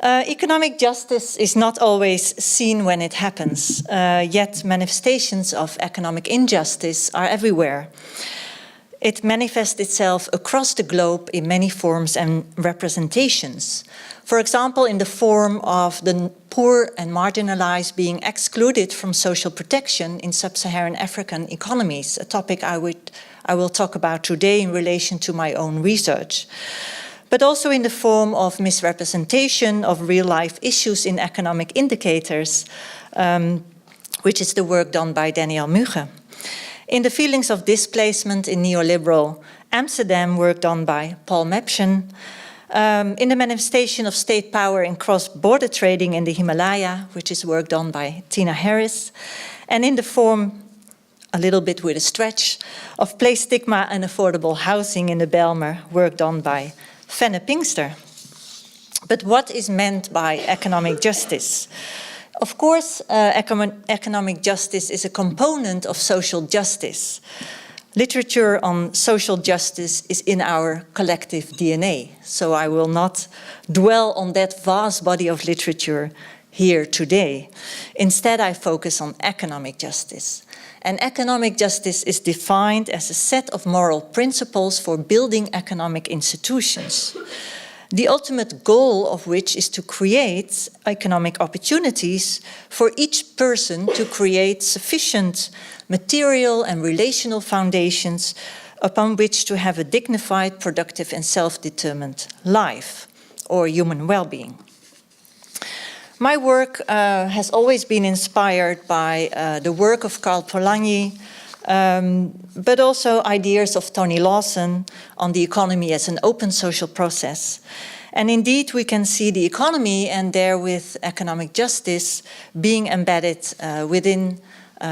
Economic justice is not always seen when it happens, yet manifestations of economic injustice are everywhere. It manifests itself across the globe in many forms and representations. For example, in the form of the poor and marginalized being excluded from social protection in sub-Saharan African economies, a topic I will talk about today in relation to my own research. But also in the form of misrepresentation of real-life issues in economic indicators, which is the work done by Daniel Mugge. In the feelings of displacement in neoliberal Amsterdam, work done by Paul Mepchen. In the manifestation of state power in cross-border trading in the Himalaya, which is work done by Tina Harris. And in the form, a little bit with a stretch, of place stigma and affordable housing in the Bijlmer, work done by Fenne Pinkster. But what is meant by economic justice? Of course, economic justice is a component of social justice. Literature on social justice is in our collective DNA, so I will not dwell on that vast body of literature here today. Instead, I focus on economic justice. And economic justice is defined as a set of moral principles for building economic institutions, the ultimate goal of which is to create economic opportunities for each person to create sufficient material and relational foundations upon which to have a dignified, productive and self-determined life or human well-being. My work has always been inspired by the work of Karl Polanyi, but also ideas of Tony Lawson on the economy as an open social process. And indeed, we can see the economy and therewith economic justice being embedded within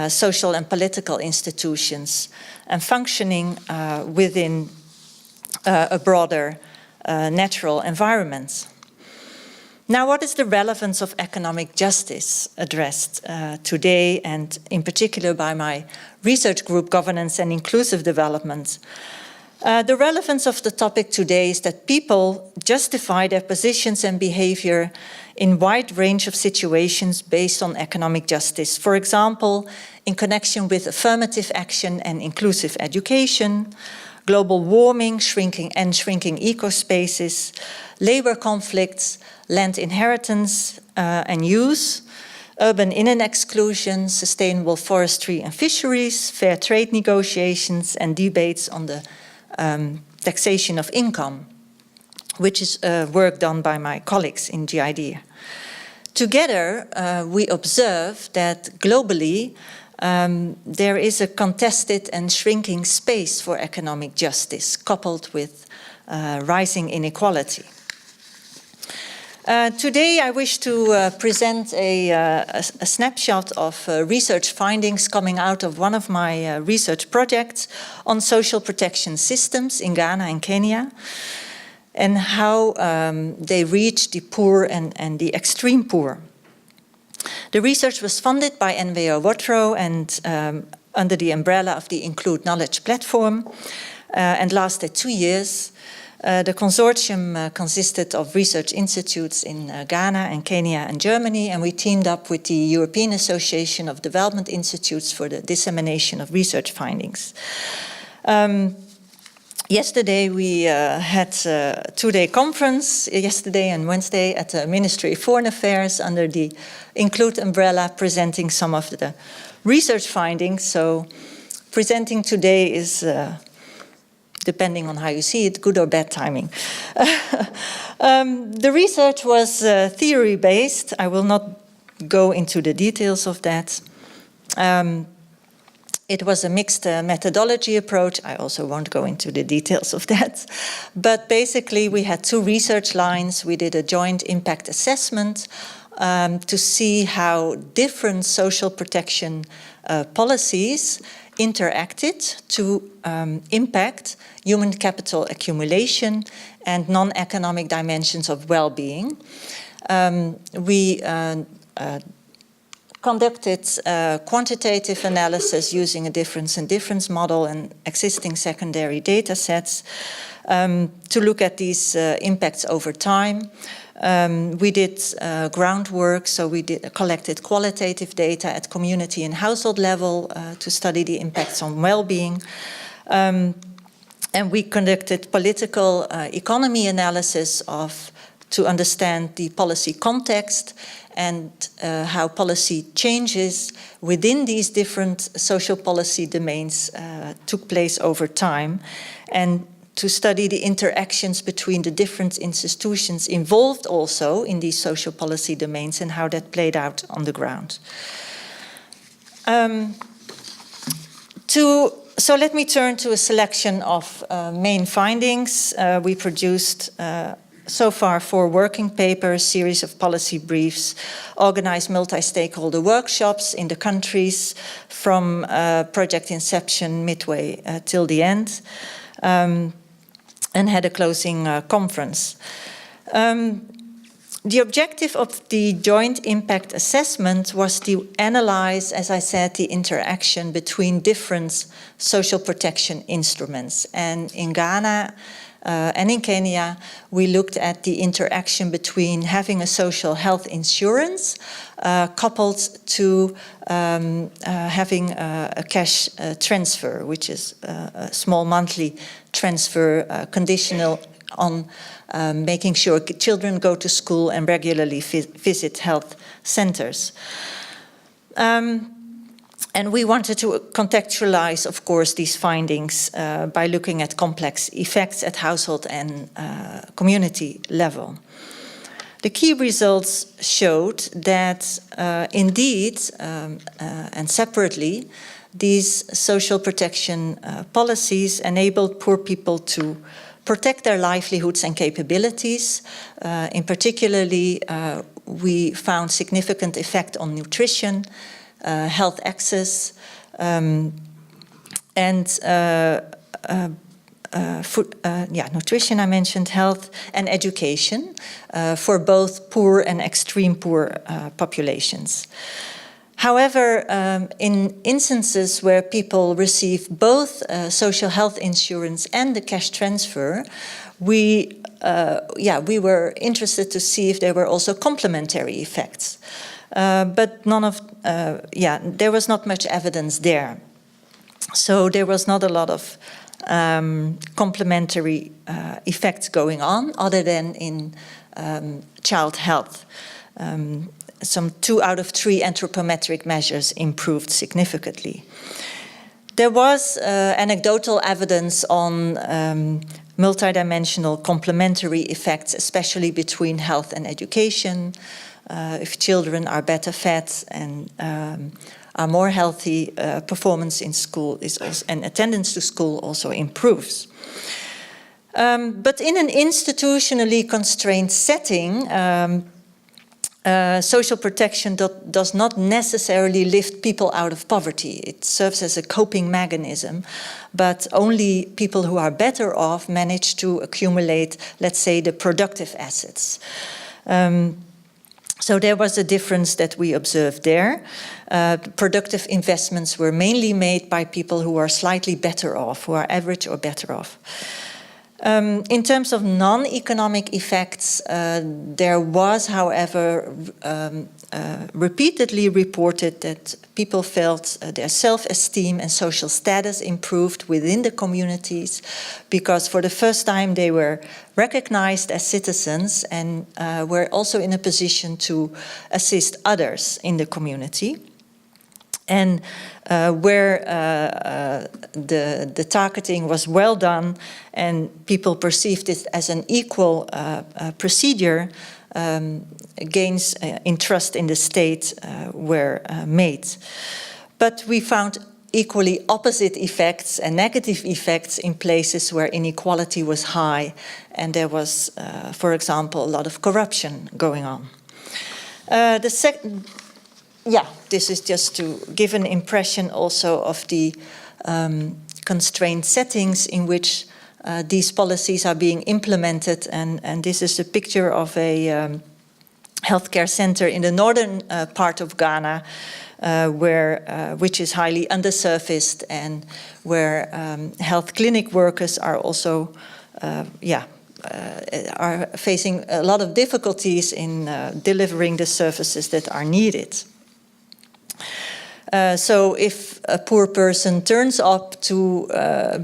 social and political institutions and functioning within a broader natural environment. Now, what is the relevance of economic justice addressed today, and in particular by my research group, Governance and Inclusive Development? The relevance of the topic today is that people justify their positions and behavior in a wide range of situations based on economic justice. For example, in connection with affirmative action and inclusive education, global warming, shrinking ecospaces, labor conflicts, land inheritance and use, urban in and exclusion, sustainable forestry and fisheries, fair trade negotiations, and debates on the taxation of income, which is work done by my colleagues in GID. Together, we observe that globally, there is a contested and shrinking space for economic justice, coupled with rising inequality. Today I wish to present a snapshot of research findings coming out of one of my research projects on social protection systems in Ghana and Kenya, and how they reach the poor and the extreme poor. The research was funded by NVO Wotro and under the umbrella of the Include Knowledge platform and lasted 2 years. The consortium consisted of research institutes in Ghana and Kenya and Germany, and we teamed up with the European Association of Development Institutes for the dissemination of research findings. Yesterday we had a 2-day conference, yesterday and Wednesday, at the Ministry of Foreign Affairs under the Include umbrella, presenting some of the research findings. So presenting today is depending on how you see it, good or bad timing. The research was theory-based. I will not go into the details of that. It was a mixed methodology approach. I also won't go into the details of that. But basically, we had 2 research lines. We did a joint impact assessment to see how different social protection policies interacted to impact human capital accumulation and non-economic dimensions of well-being. We conducted quantitative analysis using a difference in difference model and existing secondary data sets to look at these impacts over time. We did groundwork, so we collected qualitative data at community and household level to study the impacts on well-being. And we conducted political economy analysis to understand the policy context and how policy changes within these different social policy domains took place over time, and to study the interactions between the different institutions involved also in these social policy domains and how that played out on the ground. So let me turn to a selection of main findings. We produced so far 4 working papers, series of policy briefs, organized multi-stakeholder workshops in the countries from project inception midway till the end, and had a closing conference. The objective of the joint impact assessment was to analyze, as I said, the interaction between different social protection instruments. And in Ghana and in Kenya, we looked at the interaction between having a social health insurance coupled to having a cash transfer, which is a small monthly transfer conditional on making sure children go to school and regularly visit health centers. And we wanted to contextualize, of course, these findings by looking at complex effects at household and community level. The key results showed that indeed, and separately, these social protection policies enabled poor people to protect their livelihoods and capabilities. In particularly, we found significant effect on nutrition, health access, nutrition I mentioned, health and education for both poor and extreme poor populations. However, in instances where people receive both social health insurance and the cash transfer, we were interested to see if there were also complementary effects. But there was not much evidence there. So there was not a lot of complementary effects going on other than in child health. Some 2 out of 3 anthropometric measures improved significantly. There was anecdotal evidence on multidimensional complementary effects, especially between health and education. If children are better fed and are more healthy, performance in school is also, and attendance to school also improves. But in an institutionally constrained setting, social protection does not necessarily lift people out of poverty. It serves as a coping mechanism, but only people who are better off manage to accumulate, let's say, the productive assets. So there was a difference that we observed there. Productive investments were mainly made by people who are slightly better off, who are average or better off. In terms of non-economic effects, there was, however, repeatedly reported that people felt their self-esteem and social status improved within the communities because for the first time they were recognized as citizens and were also in a position to assist others in the community. And where the targeting was well done and people perceived it as an equal procedure, gains in trust in the state were made. But we found equally opposite effects and negative effects in places where inequality was high and there was, for example, a lot of corruption going on. This is just to give an impression also of the constrained settings in which these policies are being implemented. And this is a picture of a healthcare center in the northern part of Ghana, which is highly underserviced and where health clinic workers are also are facing a lot of difficulties in delivering the services that are needed. So if a poor person turns up to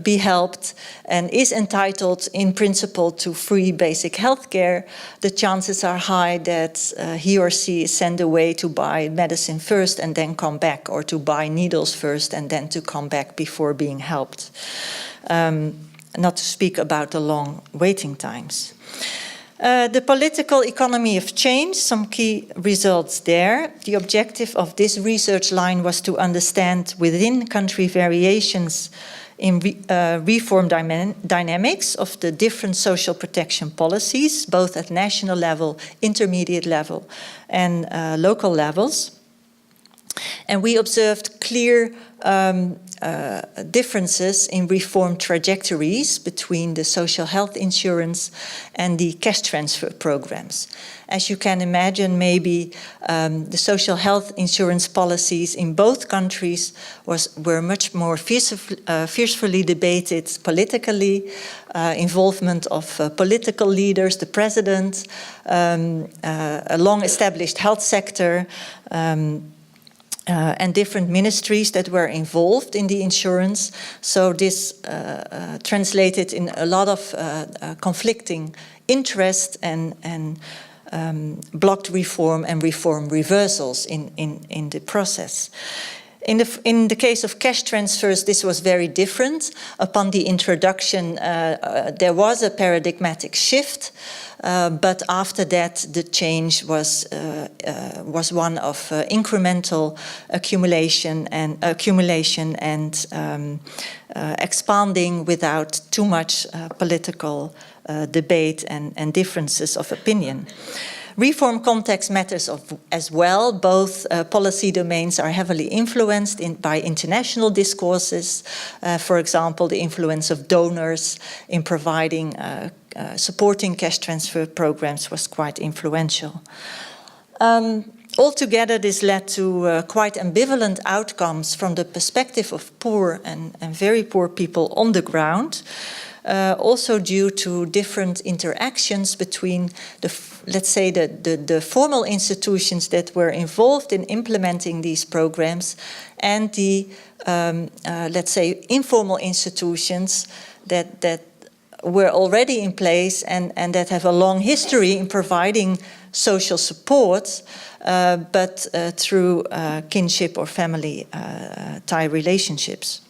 be helped and is entitled in principle to free basic health care, the chances are high that he or she is sent away to buy medicine first and then come back, or to buy needles first and then to come back before being helped. Not to speak about the long waiting times. The political economy of change, some key results there. The objective of this research line was to understand within country variations in reform dynamics of the different social protection policies, both at national level, intermediate level, and local levels. And we observed clear differences in reform trajectories between the social health insurance and the cash transfer programs. As you can imagine, maybe the social health insurance policies in both countries were much more fiercely debated politically, involvement of political leaders, the president, a long-established health sector, and different ministries that were involved in the insurance. So this translated in a lot of conflicting interest and blocked reform and reform reversals in the process. In the case of cash transfers, this was very different. Upon the introduction, there was a paradigmatic shift, but after that, the change was one of incremental accumulation and expanding without too much political debate and differences of opinion. Reform context matters as well. Both policy domains are heavily influenced by international discourses. For example, the influence of donors in providing, supporting cash transfer programs was quite influential. Altogether, this led to quite ambivalent outcomes from the perspective of poor and very poor people on the ground. Also due to different interactions between let's say the formal institutions that were involved in implementing these programs and the let's say informal institutions that were already in place and that have a long history in providing social support, but through kinship or family tie relationships.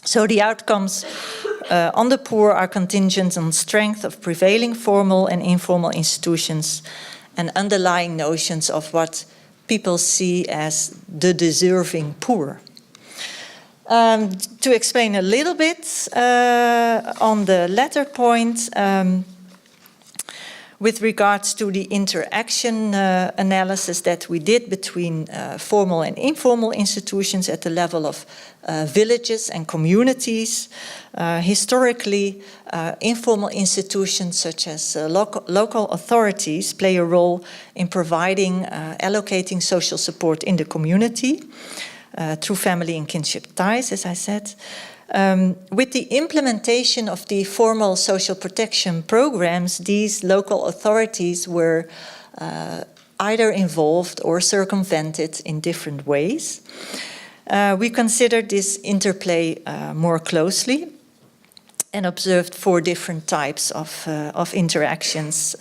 So the outcomes on the poor are contingent on strength of prevailing formal and informal institutions and underlying notions of what people see as the deserving poor. To explain a little bit on the latter point, with regards to the interaction analysis that we did between formal and informal institutions at the level of villages and communities. Historically, informal institutions such as local authorities play a role in providing, allocating social support in the community through family and kinship ties, as I said. With the implementation of the formal social protection programs, these local authorities were either involved or circumvented in different ways. We considered this interplay more closely and observed 4 different types of interactions.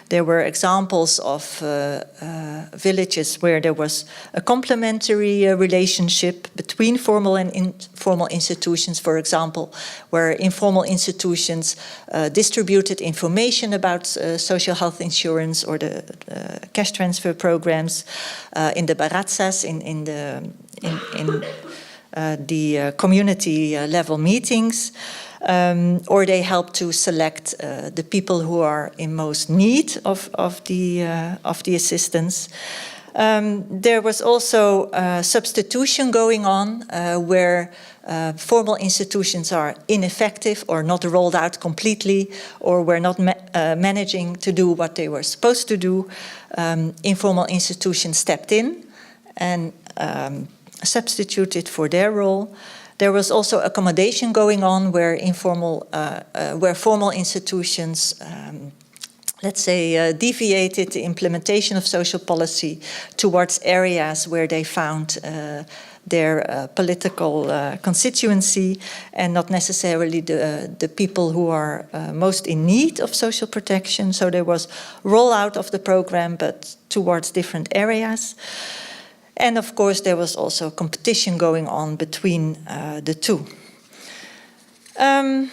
There were examples of villages where there was a complementary relationship between formal and informal institutions, for example, where informal institutions distributed information about social health insurance or the cash transfer programs in the barazzas, in the community level meetings. Or they help to select the people who are in most need of the assistance. There was also substitution going on where formal institutions are ineffective or not rolled out completely or were not managing to do what they were supposed to do. Informal institutions stepped in and substituted for their role. There was also accommodation going on where formal institutions, let's say, deviated the implementation of social policy towards areas where they found their political constituency and not necessarily the people who are most in need of social protection. So there was rollout of the program, but towards different areas. And of course, there was also competition going on between the two. I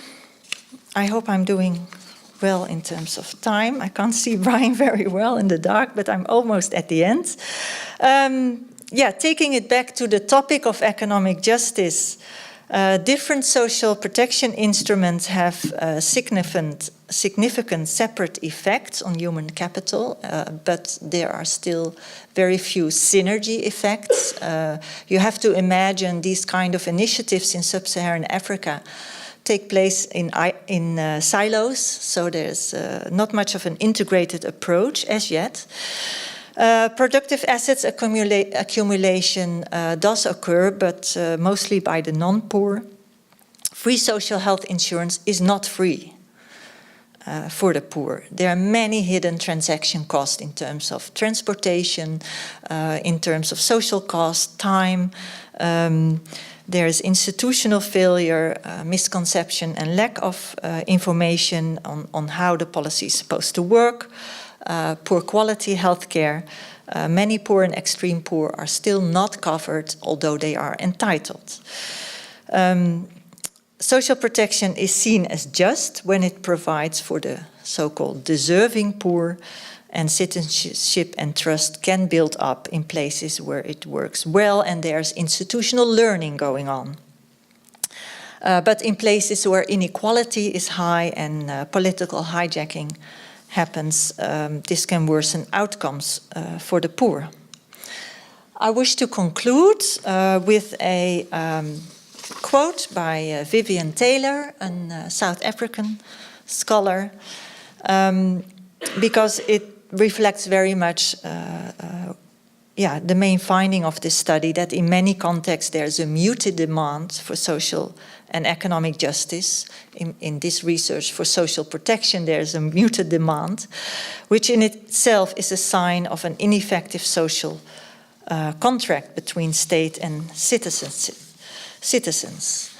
hope I'm doing well in terms of time. I can't see Brian very well in the dark, but I'm almost at the end. Yeah, taking it back to the topic of economic justice, different social protection instruments have significant separate effects on human capital, but there are still very few synergy effects. You have to imagine these kind of initiatives in sub-Saharan Africa take place in silos, so there's not much of an integrated approach as yet. Productive assets accumulation does occur, but mostly by the non-poor. Free social health insurance is not free for the poor. There are many hidden transaction costs in terms of transportation, in terms of social cost, time. There is institutional failure, misconception, and lack of information on how the policy is supposed to work. Poor quality healthcare. Many poor and extreme poor are still not covered, although they are entitled. Social protection is seen as just when it provides for the so-called deserving poor, and citizenship and trust can build up in places where it works well and there's institutional learning going on. But in places where inequality is high and political hijacking happens, this can worsen outcomes for the poor. I wish to conclude with a quote by Vivian Taylor, a South African scholar, because it reflects very much the main finding of this study, that in many contexts there's a muted demand for social and economic justice. In this research for social protection, there's a muted demand, which in itself is a sign of an ineffective social contract between state and citizens.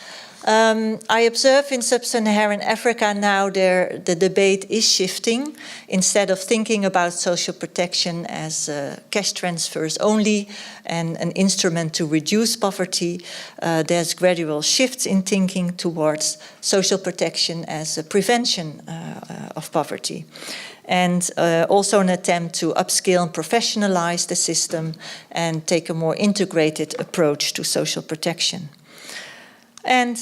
I observe in sub-Saharan Africa now the debate is shifting. Instead of thinking about social protection as cash transfers only and an instrument to reduce poverty, there's gradual shifts in thinking towards social protection as a prevention of poverty. And also an attempt to upscale and professionalize the system and take a more integrated approach to social protection. And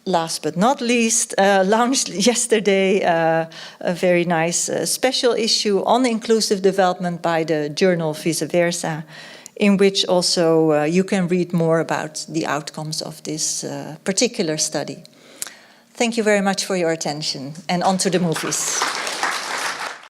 last but not least, launched yesterday a very nice special issue on inclusive development by the journal Vice Versa, in which also you can read more about the outcomes of this particular study. Thank you very much for your attention, and on to the movies.